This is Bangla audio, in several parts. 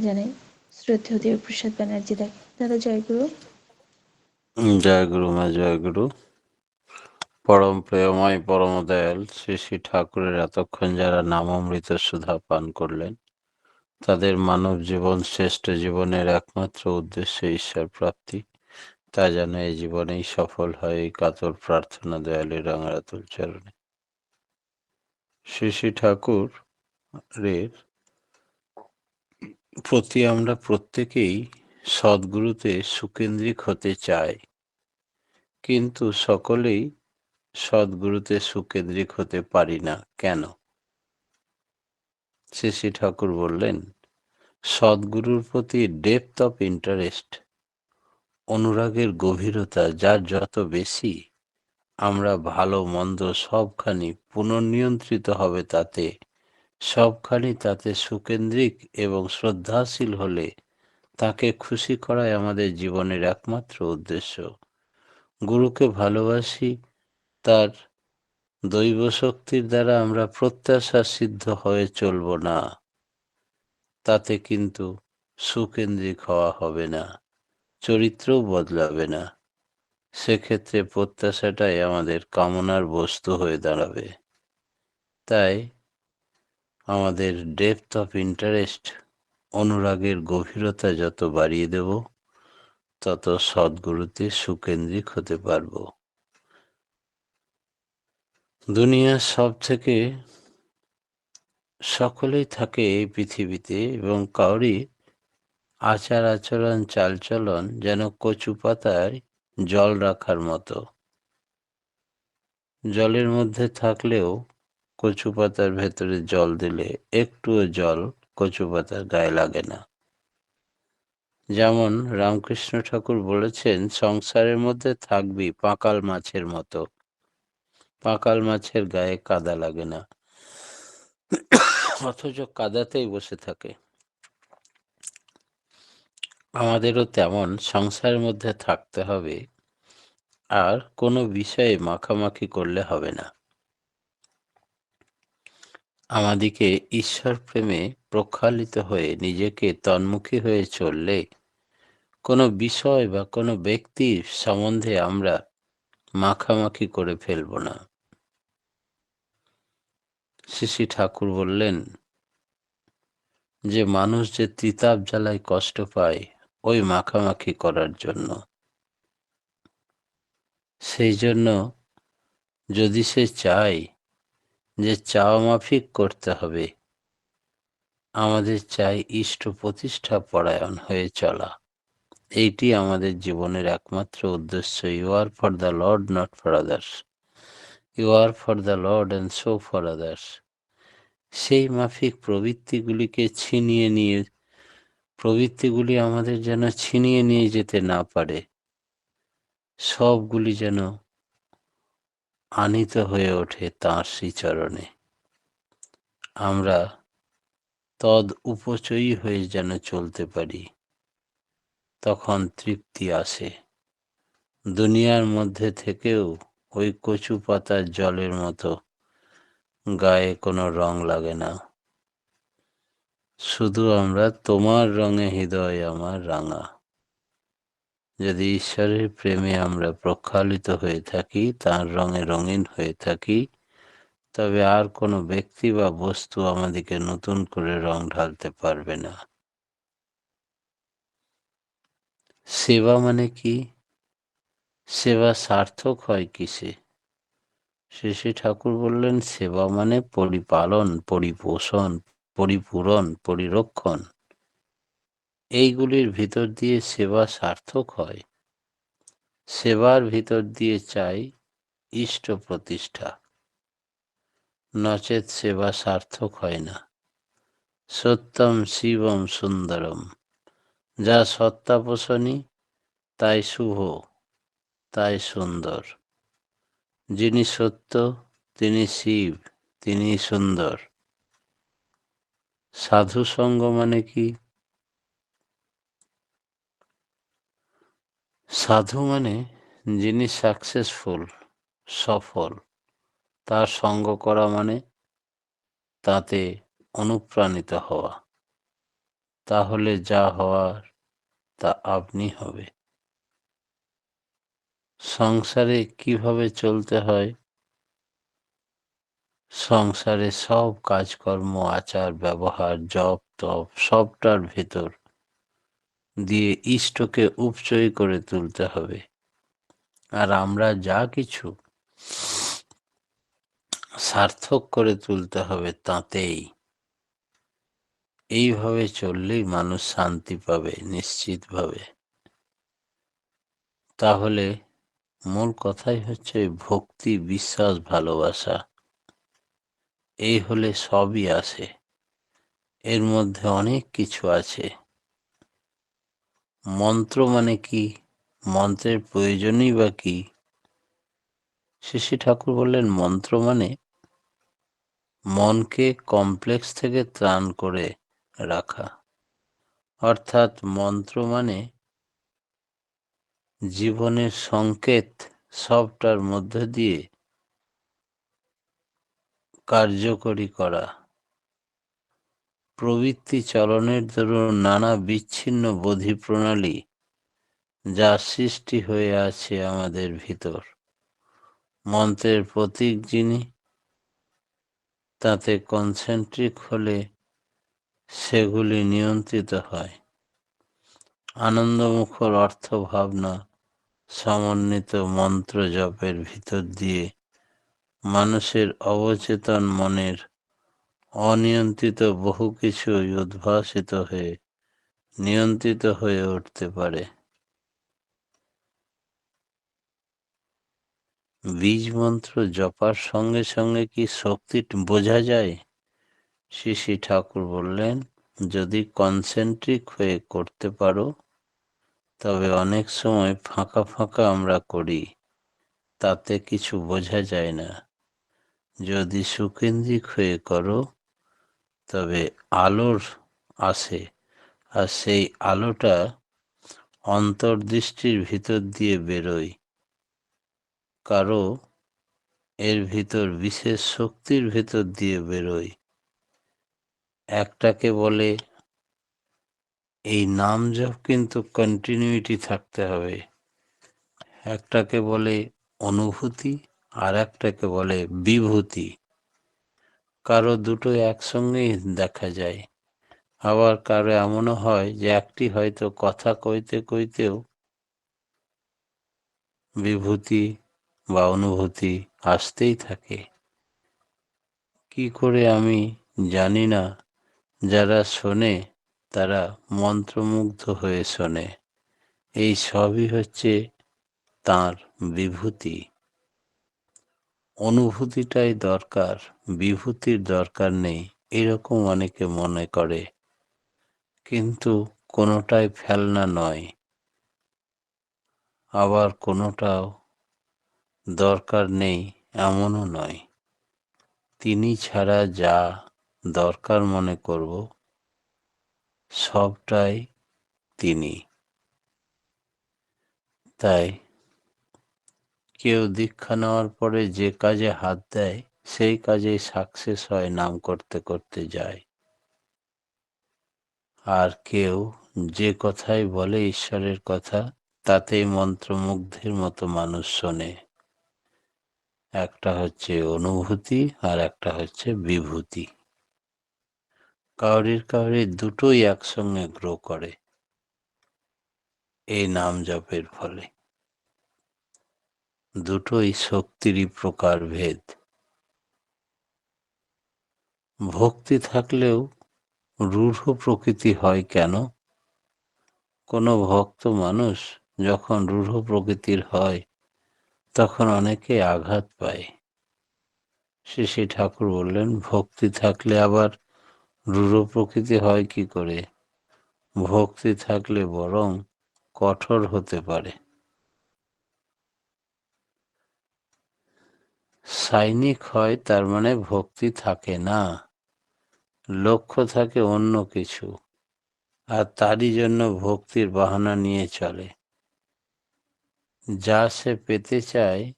জানাই শ্রদ্ধেয় দেবপ্রসাদ ব্যানার্জি দাকে। দাদা জয়গুরু। জয় গুরু মা, জয় গুরু। পরম প্রেমময় পরম দয়াল শ্রী শ্রী ঠাকুরের এতক্ষণ যারা নামামৃত সুধা পান করলেন, তাদের মানব জীবন শ্রেষ্ঠ জীবনের একমাত্র উদ্দেশ্য ঈশ্বর প্রাপ্তি, তা যেন এই জীবনেই সফল হয়, এই কাতর প্রার্থনা দয়ালের রাঙারাতুল চরণে। শ্রী শ্রী ঠাকুরের প্রতি আমরা প্রত্যেকেই সদ্গুরুতে সুকেন্দ্রিক হতে চাই, কিন্তু সকলেই সদ্গুরুতে সুকেন্দ্রিক হতে পারি না। কেন? শ্রী শ্রী ঠাকুর বললেন, সদ্গুরুর প্রতি ডেপথ অফ ইন্টারেস্ট, অনুরাগের গভীরতা যার যত বেশি, আমরা ভালো মন্দ সবখানি পুনর্নিয়ন্ত্রিত হবে তাতে, সবখানি তাতে সুকেন্দ্রিক এবং শ্রদ্ধাশীল হলে তাকে খুশি করাই আমাদের জীবনের একমাত্র উদ্দেশ্য। গুরুকে ভালোবাসি, তার দৈব শক্তির দ্বারা আমরা প্রত্যাশা সিদ্ধ হয়ে চলব না, তাতে কিন্তু সুকেন্দ্রিক হওয়া হবে না, চরিত্রও বদলাবে না। সেক্ষেত্রে প্রত্যাশাটাই আমাদের কামনার বস্তু হয়ে দাঁড়াবে। তাই আমাদের ডেপথ অফ ইন্টারেস্ট, অনুরাগের গভীরতা যত বাড়িয়ে দেব, তত সদ্গুরুতে সুকেন্দ্রিক হতে পারব। দুনিয়ার সব থেকে সকলেই থাকে এই পৃথিবীতে, এবং কাউরি আচার আচরণ চালচলন যেন কচু পাতায় জল রাখার মতো। জলের মধ্যে থাকলেও কচু পাতার ভেতরে জল দিলে একটুও জল কচু পাতার গায়ে লাগে না। যেমন রামকৃষ্ণ ঠাকুর বলেছেন, সংসারের মধ্যে থাকবি পাঁকাল মাছের মতো, পাঁকাল মাছের গায়ে কাদা লাগে না, অথচ কাদাতেই বসে থাকে। আমাদেরও তেমন সংসারের মধ্যে থাকতে হবে, আর কোনো বিষয়ে মাখামাখি করলে হবে না। আমাদিকে ঈশ্বর প্রেমে প্রক্ষালিত হয়ে নিজেকে তন্মুখী হয়ে চললে কোনো বিষয় বা কোনো ব্যক্তির সম্বন্ধে আমরা মাখামাখি করে ফেলব না। শ্রী শ্রী ঠাকুর বললেন যে মানুষ যে ত্রিতাপ জ্বালায় কষ্ট পায় ওই মাখামাখি করার জন্য। সেই জন্য যদি সে চায় যে চাওয়া মাফিক করতে হবে, আমাদের চাই ইষ্ট প্রতিষ্ঠা পরায়ণ হয়ে চলা। এইটি আমাদের জীবনের একমাত্র উদ্দেশ্য। You are for the lord, not for others. You are for the lord and so for others. সেই মাফিক প্রবৃত্তিগুলিকে ছিনিয়ে নিয়ে, প্রবৃত্তিগুলি আমাদের যেন ছিনিয়ে নিয়ে যেতে না পারে, সবগুলি যেন আনিত হয়ে ওঠে তাঁর শ্রীচরণে। আমরা তদ উপচয়ী হয়ে যেন চলতে পারি, তখন তৃপ্তি আসে। দুনিয়ার মধ্যে থেকেও ওই কচু পাতার জলের মতো গায়ে কোনো রং লাগে না, শুধু আমরা তোমার রঙে হৃদয় আমার রাঙা। যদি ঈশ্বরের প্রেমে আমরা প্রক্ষালিত হয়ে থাকি, তার রঙে রঙিন হয়ে থাকি, তবে আর কোনো ব্যক্তি বা বস্তু আমাদেরকে নতুন করে রং ঢালতে পারবে না। সেবা মানে কি? সেবা সার্থক হয় কিসে? শ্রী শ্রী ঠাকুর বললেন, সেবা মানে পরিপালন, পরিপোষণ, পরিপূরণ, পরিরক্ষণ। এইগুলির ভিতর দিয়ে সেবা সার্থক হয়। সেবার ভিতর দিয়ে চাই ইষ্ট প্রতিষ্ঠা, নচেত সেবা সার্থক হয় না। সত্যম শিবম সুন্দরম, যা সত্তাপোষণী তাই শুভ, তাই সুন্দর। যিনি সত্য, তিনি শিব, তিনি সুন্দর। সাধু সঙ্গ মানে কি? সাধু মানে যিনি সাকসেসফুল, সফল, তার সঙ্গ করা মানে তাতে অনুপ্রাণিত হওয়া। তাহলে যা হওয়ার তা আপনি হবে। সংসারে কিভাবে চলতে হয়? সংসারে সব কাজকর্ম, আচার ব্যবহার, জপ তপ সবটার ভেতর দিয়ে ইষ্টকে উপচয় করে তুলতে হবে। আর আমরা যা কিছু সার্থক করে তুলতে হবে তাতেই। এইভাবে চললেই মানুষ শান্তি পাবে নিশ্চিতভাবে। তাহলে মূল কথাই হচ্ছে ভক্তি, বিশ্বাস, ভালোবাসা। এই হলে সবই আসে। এর মধ্যে অনেক কিছু আছে। মন্ত্র মানে কি? মন্ত্রের প্রয়োজনই বা কি? শ্রী ঠাকুর বললেন মন্ত্র মানে মনকে কমপ্লেক্স থেকে ত্রাণ করে রাখা। অর্থাৎ মন্ত্র মানে জীবনের সংকেত সবটার মধ্য দিয়ে কার্যকরী করা। প্রবৃত্তি চলনের দরুন নানা বিচ্ছিন্ন বোধি প্রণালী যা সৃষ্টি হয়ে আছে আমাদের ভিতর, মন্ত্রের প্রতীক যিনি, তাতে কনসেন্ট্রিক হলে সেগুলি নিয়ন্ত্রিত হয়। আনন্দমুখর অর্থ ভাবনা সমন্বিত মন্ত্র জপের ভিতর দিয়ে মানুষের অবচেতন মনের অনিয়ন্ত্রিত বহু কিছুই উদ্ভাসিত হয়ে নিয়ন্ত্রিত হয়ে উঠতে পারে। বীজ মন্ত্র জপার সঙ্গে সঙ্গে কি শক্তি বোঝা যায়? শ্রী ঠাকুর বললেন, যদি কনসেন্ট্রিক হয়ে করতে পারো তবে অনেক সময় ফাঁকা ফাঁকা আমরা করি, তাতে কিছু বোঝা যায় না। যদি সুকেন্দ্রিক হয়ে করো তবে আলোর আসে, আর সেই আলোটা অন্তর্দৃষ্টির ভিতর দিয়ে বেরোয়। কারো এর ভিতর বিশেষ শক্তির ভেতর দিয়ে বেরোয়। একটাকে বলে এই নাম জপ কিন্তু কন্টিনিউটি থাকতে হবে। একটাকে বলে অনুভূতি, আর একটাকে বলে বিভূতি। কারো দুটো একসঙ্গেই দেখা যায়, আবার কারো এমনও হয় যে একটি হয়তো কথা কইতে কইতেও বিভূতি বা অনুভূতি আসতেই থাকে। কি করে আমি জানি না। যারা শোনে তারা মন্ত্রমুগ্ধ হয়ে শোনে। এই সবই হচ্ছে তার বিভূতি। অনুভূতিটাই দরকার, বিভূতির দরকার নেই, এরকম অনেকে মনে করে। কিন্তু কোনোটাই ফেলনা নয়, আবার কোনোটাও দরকার নেই এমনও নয়। তিনি ছাড়া যা দরকার মনে করব সবটাই তিনি। তাই কেউ দীক্ষা নেওয়ার পরে যে কাজে হাত দেয় সেই কাজেই সাকসেস হয়, নাম করতে করতে যায়। আর কেউ যে কথাই বলে ঈশ্বরের কথা, তাতেই মন্ত্রমুগ্ধের মতো মানুষ শোনে। একটা হচ্ছে অনুভূতি আর একটা হচ্ছে বিভূতি। কাউরির দুটোই একসঙ্গে গ্রো করে এই নাম জপের ফলে। দুটোই শক্তিরই প্রকারভেদ। ভক্তি থাকলেও রূঢ় প্রকৃতি হয় কেন? কোনো ভক্ত মানুষ যখন রূঢ় প্রকৃতির হয় তখন অনেকে আঘাত পায়। শ্রী ঠাকুর বললেন, ভক্তি থাকলে আবার রূঢ় প্রকৃতি হয় কি করে? ভক্তি থাকলে বরং কঠোর হতে পারে। সাইনিক হয় তার মানে ভক্তি থাকে না, লক্ষ্য থাকে অন্য কিছু, আর তারই জন্য ভক্তির বাহানা নিয়ে চলে। যা সে পেতে চায়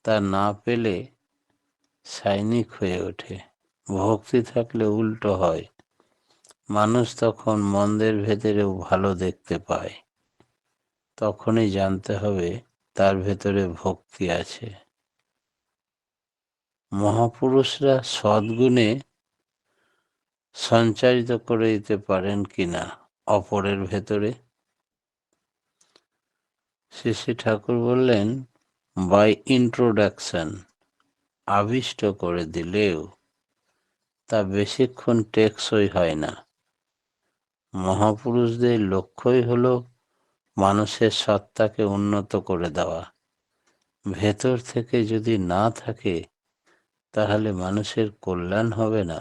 তা না পেলে সাইনিক হয়ে ওঠে। ভক্তি থাকলে উল্টো হয়, মানুষ তখন মন্দের ভেতরেও ভালো দেখতে পায়। তখনই জানতে হবে তার ভেতরে ভক্তি আছে। মহাপুরুষরা সদ্গুণে সঞ্চারিত করে দিতে পারেন কিনা অপরের ভেতরে? শ্রী ঠাকুর বললেন, বাই ইন্ট্রোডাকশন, আবিষ্ট করে দিলেও তা বেশিক্ষণ টেকসই হয় না। মহাপুরুষদের লক্ষ্যই হলো মানুষের সত্তাকে উন্নত করে দেওয়া। ভেতর থেকে যদি না থাকে তাহলে মানুষের কল্যাণ হবে না।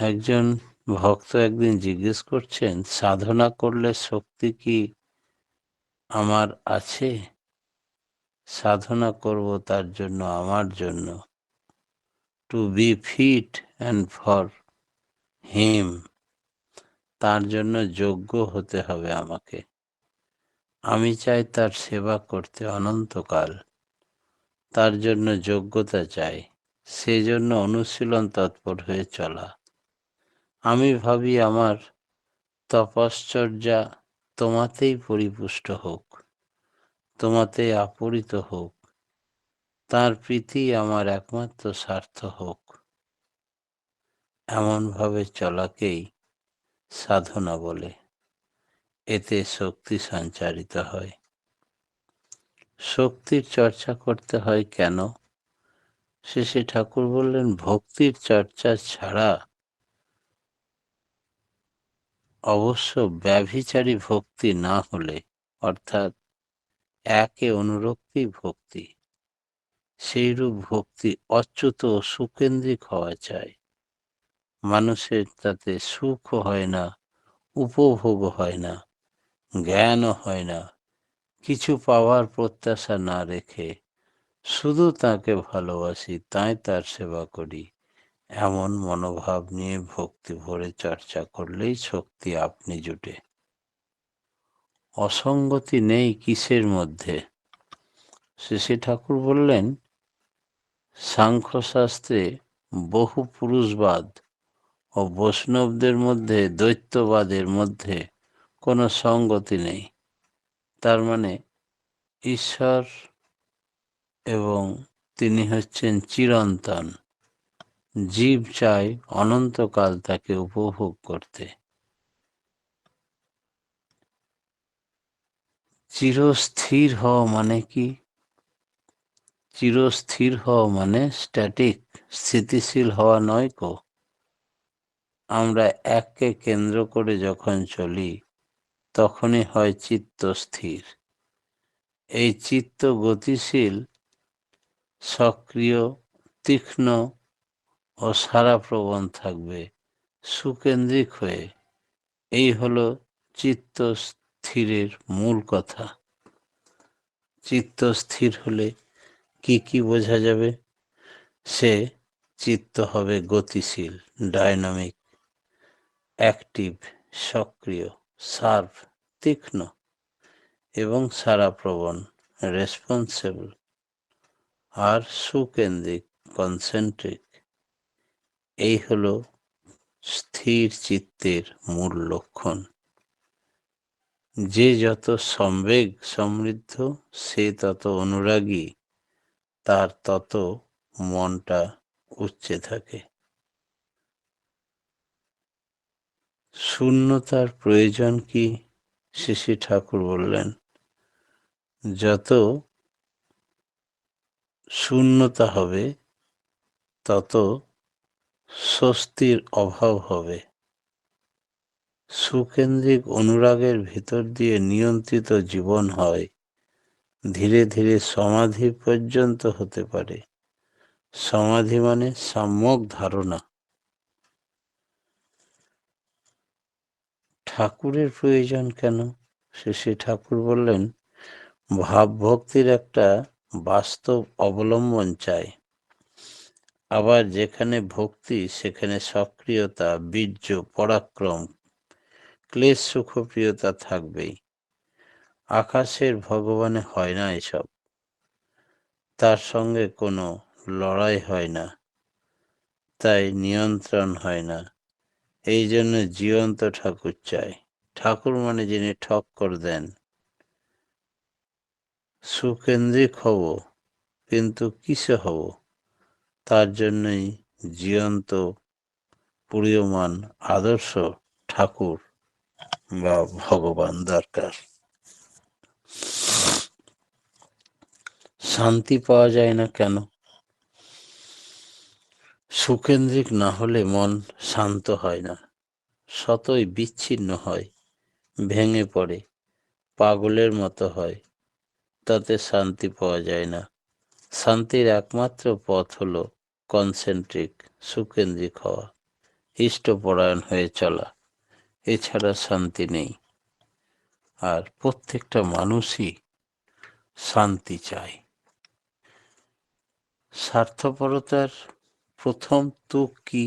একজন ভক্ত একদিন জিজ্ঞেস করছেন, সাধনা করলে শক্তি কি আমার আছে? সাধনা করব তার জন্য, আমার জন্য, to be fit and for him, তার জন্য যোগ্য হতে হবে আমাকে। আমি চাই তার সেবা করতে অনন্তকাল, তার জন্য যোগ্যতা চাই, সেজন্য অনুশীলন তৎপর হয়ে চলা। আমি ভাবি আমার তপশ্চর্যা তোমাতেই পরিপুষ্ট হোক, তোমাতেই আপরিত হোক, তার প্রীতি আমার একমাত্র স্বার্থ হোক। এমনভাবে চলাকেই সাধনা বলে। এতে শক্তি সঞ্চারিত হয়। শক্তির চর্চা করতে হয় কেন? শ্রী ঠাকুর বললেন, ভক্তির চর্চা ছাড়া অবশ্য ব্যভিচারী ভক্তি না হলে, অর্থাৎ একে অনুরক্তি ভক্তি, সেইরূপ ভক্তি অচ্যুত ও সুকেন্দ্রিক হওয়া চাই। মানুষের তাতে সুখও হয় না, উপভোগ হয় না, জ্ঞানও হয় না। কিছু পাওয়ার প্রত্যাশা না রেখে শুধু তাকে ভালোবাসি, তাই তার সেবা করি, এমন মনোভাব নিয়ে ভক্তি ভরে চর্চা করলেই শক্তি আপনি জুটে। অসঙ্গতি নেই কিসের মধ্যে? শ্রী ঠাকুর বললেন, সাংখ্যশাস্ত্রে বহু পুরুষবাদ ও বৈষ্ণবদের মধ্যে দ্বৈতবাদের মধ্যে কোনো সঙ্গতি নেই। তার মানে ঈশ্বর এবং তিনি হচ্ছেন চিরন্তন, জীব চায় অনন্তকাল তাকে উপভোগ করতে। চিরস্থির হওয়া মানে কি? চিরস্থির হওয়া মানে স্ট্যাটিক, স্থিতিশীল হওয়া নয় কো। আমরা এককে কেন্দ্র করে যখন চলি তখনই হয় চিত্ত স্থির। এই চিত্ত গতিশীল, সক্রিয়, তীক্ষ্ণ ও সারাপ্রবণ থাকবে, সুকেন্দ্রিক হয়ে। এই হলো চিত্ত স্থিরের মূল কথা। চিত্ত স্থির হলে কি কি বোঝা যাবে? সে চিত্ত হবে গতিশীল, ডায়নামিক, অ্যাক্টিভ, সক্রিয়, শার্প, তীক্ষ্ণ এবং সারাপ্রবণ, রেসপন্সিবল, আর সুকেন্দ্রিক, কনসেন্ট্রিক। এই হলো স্থির চিত্তের মূল লক্ষণ। যে যত সম্বেগ সমৃদ্ধ, সে তত অনুরাগী, তার তত মনটা উচ্চে থাকে। শূন্যতার প্রয়োজন কি? শ্রী ঠাকুর বললেন, যত শূন্যতা হবে তত স্বস্তির অভাব হবে। সুকেন্দ্রিক অনুরাগের ভিতর দিয়ে নিয়ন্ত্রিত জীবন হয়, ধীরে ধীরে সমাধি পর্যন্ত হতে পারে। সমাধি মানে সম্যক ধারণা। ঠাকুরের প্রয়োজন কেন? শ্রী ঠাকুর বললেন, ভাবভক্তির একটা বাস্তব অবলম্বন চাই। আবার যেখানে ভক্তি সেখানে সক্রিয়তা, বীর্য, পরাক্রম, ক্লেশ, সুখপ্রিয়তা থাকবেই। আকাশের ভগবানে হয় না এসব, তার সঙ্গে কোনো লড়াই হয় না। তাই নিয়ন্ত্রণ হয় না। এই জন্য জীবন্ত ঠাকুর চাই। ঠাকুর মানে যিনি ঠক্কর দেন। সুকেন্দ্রিক হব, কিন্তু কিসে হব? তার জন্যই জীবন্ত পুরীয়মান আদর্শ ঠাকুর বা ভগবান দরকার। শান্তি পাওয়া যায় না কেন? সুকেন্দ্রিক না হলে মন শান্ত হয় না, শতই বিচ্ছিন্ন হয়, ভেঙে পড়ে, পাগলের মতো হয়। তাতে শান্তি পাওয়া যায় না। শান্তির একমাত্র পথ হলো কনসেন্ট্রিক, সুকেন্দ্রিক হওয়া, ইষ্টপরায়ণ হয়ে চলা। এছাড়া শান্তি নেই। আর প্রত্যেকটা মানুষই শান্তি চায়। স্বার্থপরতার প্রথম তুক কি?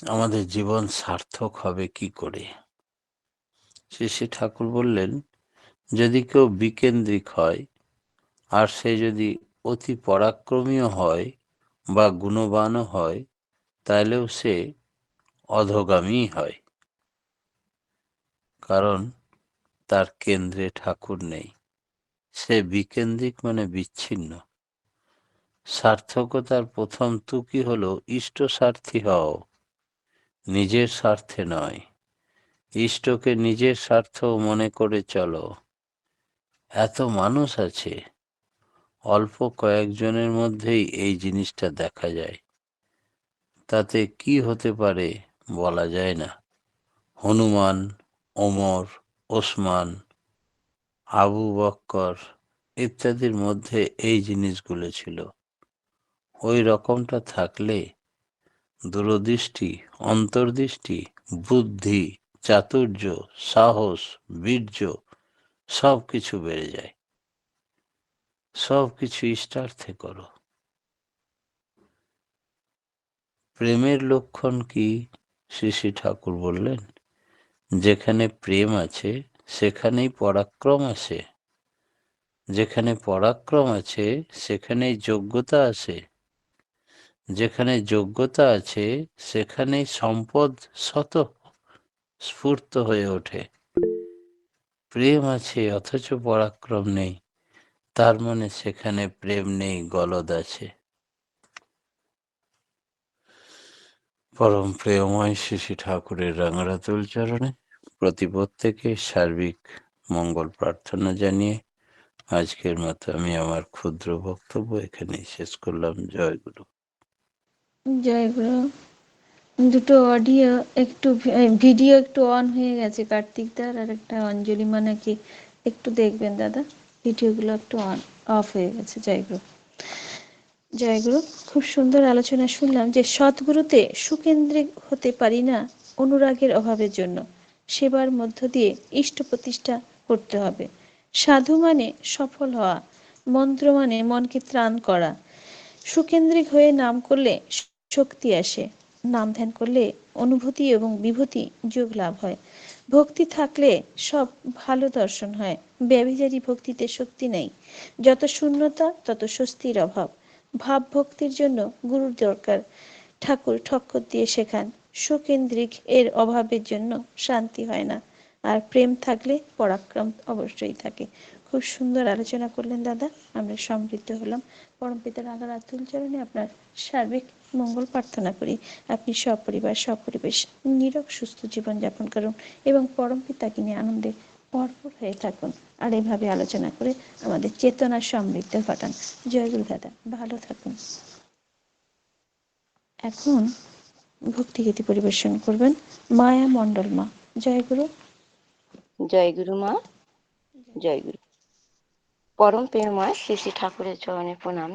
আমাদের জীবন সার্থক হবে কি করে? শ্রী ঠাকুর বললেন, যদি কেউ বিকেন্দ্রিক হয়, আর সে যদি অতি পরাক্রমীও হয় বা গুণবানও হয়, তাহলেও সে অধোগামী হয়। কারণ তার কেন্দ্রে ঠাকুর নেই। সে বিকেন্দ্রিক মানে বিচ্ছিন্ন। সার্থকতার প্রথম তুকি হলো ইষ্ট স্বার্থী হও, নিজের স্বার্থে নয়। ইষ্টকে নিজের স্বার্থ মনে করে চলো। এত মানুষ আছে, অল্প কয়েকজনের মধ্যেই এই জিনিসটা দেখা যায়। তাতে কি হতে পারে বলা যায় না। হনুমান, ওমর, ওসমান, আবু বক্কর ইত্যাদির মধ্যে এই জিনিসগুলো ছিল। ওই রকমটা থাকলে দূরদৃষ্টি, অন্তর্দৃষ্টি, বুদ্ধি, চাতুর্য, সাহস, বীর্য সব কিছু বেড়ে যায়। সব কিছু ইষ্টার্থে করো। প্রেমের লক্ষণ কি? শ্রী ঠাকুর বললেন, যেখানে প্রেম আছে সেখানেই পরাক্রম আছে। যেখানে পরাক্রম আছে সেখানেই যোগ্যতা আছে। যেখানে যোগ্যতা আছে সেখানেই সম্পদ শত স্ফূর্ত হয়ে ওঠে। প্রেম আছে অথচ পরাক্রম নেই, তার মানে সেখানে প্রেম নেই, গলদ আছে। পরম প্রেমময় শ্রী ঠাকুরের রাঙারাতুল চরণে প্রত্যেকে সার্বিক মঙ্গল প্রার্থনা জানিয়ে আজকের মতো আমি আমার ক্ষুদ্র বক্তব্য এখানেই শেষ করলাম। জয় গুরু। জয় গুরু। দুটো অডিও একটু ভিডিও একটু অন হয়ে গেছে, কার্তিক দার আর একটা অঞ্জলি মা নাকি, একটু দেখবেন দাদা, ভিডিওগুলো একটু অন অফ হয়ে গেছে। জয় গুরু। জয় গুরু। খুব সুন্দর আলোচনা শুনলাম যে সৎগুরুতে সুকেন্দ্রিক হতে পারি না অনুরাগের অভাবের জন্য। সেবার মধ্য দিয়ে ইষ্ট প্রতিষ্ঠা করতে হবে। সাধু মানে সফল হওয়া, মন্ত্র মানে মনকে ত্রাণ করা। সুকেন্দ্রিক হয়ে নাম করলে শক্তি আসে, নাম ধ্যান করলে অনুভূতি এবং বিভূতি যোগ লাভ হয়। ভক্তি থাকলে সব ভালো দর্শন হয়। ব্যভিচারী ভক্তিতে শক্তি নেই। যত শূন্যতা তত স্বস্তির অভাব। ভাব ভক্তির জন্য গুরুর দরকার। ঠাকুর ঠক্কর দিয়ে শেখান, সুকেন্দ্রিক এর অভাবের জন্য শান্তি হয় না। আর প্রেম থাকলে পরাক্রম অবশ্যই থাকে। খুব সুন্দর আলোচনা করলেন দাদা, আমরা সমৃদ্ধ হলাম। পরমপিতা রাঙারাতুল চরণে আপনার সার্বিক মঙ্গল প্রার্থনা করি। আপনি সপরিবার সপরিবেশ নীরব সুস্থ জীবনযাপন করুন এবং পরমপিতাকে নিয়ে আনন্দে ভরপুর হয়ে থাকুন। আর এইভাবে আলোচনা করে আমাদের চেতনা সমৃদ্ধ ঘটান। জয় গুরু দাদা, ভালো থাকুন। এখন ভক্তিগীতি পরিবেশন করবেন মায়া মণ্ডল মা। জয় গুরু। জয় গুরু মা। জয় গুরু। পরম প্রেমময় শ্রী শ্রী ঠাকুরের চরণে প্রণাম।